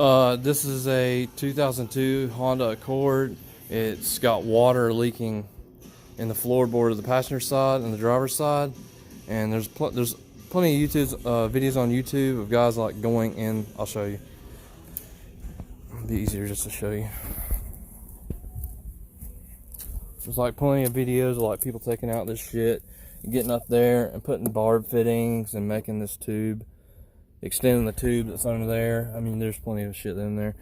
This is a 2002 Honda Accord. It's got water leaking in the floorboard of the passenger side and the driver's side. And there's plenty of videos on YouTube of guys like going in. I'll show you. It'll be easier just to show you. There's like plenty of videos of like people taking out this shit and getting up there and putting barb fittings and making this tube, extending the tube that's under there. I mean, there's plenty of shit in there.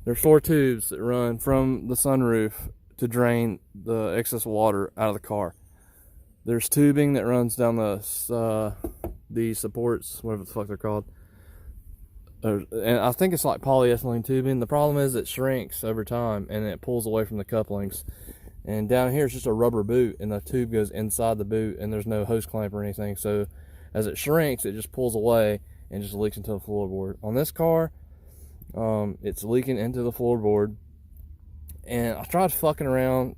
There's 4 tubes that run from the sunroof to drain the excess water out of the car. There's tubing that runs down the supports, whatever the fuck they're called. And I think it's like polyethylene tubing. The problem is it shrinks over time and it pulls away from the couplings. And down here it's just a rubber boot, and the tube goes inside the boot, and there's no hose clamp or anything. So as it shrinks, it just pulls away and just leaks into the floorboard. On this car, it's leaking into the floorboard, and I tried fucking around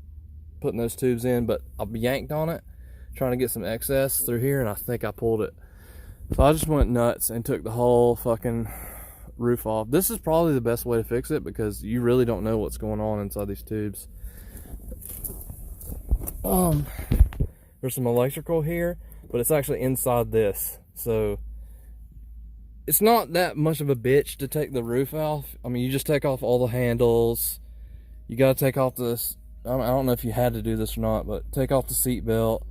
putting those tubes in, but I yanked on it trying to get some excess through here, and I think I pulled it. So I just went nuts and took the whole fucking roof off. This is probably the best way to fix it because you really don't know what's going on inside these tubes. There's some electrical here, but it's actually inside this, so it's not that much of a bitch to take the roof off. I mean, you just take off all the handles. You got to take off this. I don't know if you had to do this or not, but take off the seat belt.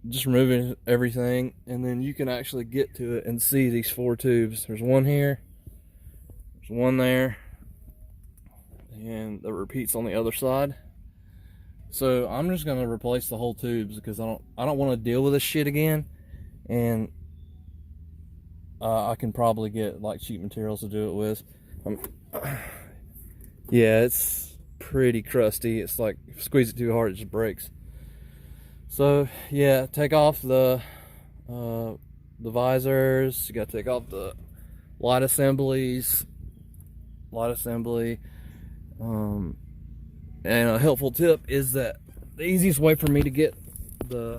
Just removing everything, and then you can actually get to it and see these 4 tubes. There's one here, there's one there, and that repeats on the other side. So I'm just gonna replace the whole tubes because I don't want to deal with this shit again, and I can probably get like cheap materials to do it with. Yeah, it's pretty crusty. It's like if you squeeze it too hard, it just breaks. So yeah, take off the visors. You gotta take off the light assembly. And a helpful tip is that the easiest way for me to get the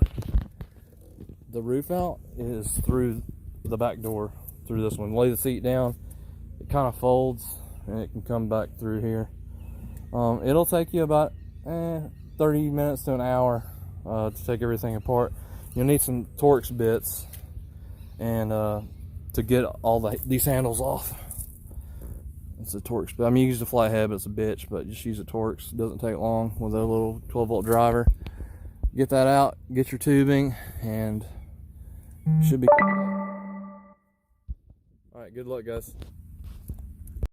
roof out is through the back door, through this one. Lay the seat down, it kind of folds, and it can come back through here. It'll take you about 30 minutes to an hour to take everything apart. You'll need some Torx bits and to get all these handles off. It's a Torx, but I mean, you use a flathead, but it's a bitch, but just use a Torx. It doesn't take long with a little 12-volt driver. Get that out, get your tubing, and should be good. All right, good luck, guys.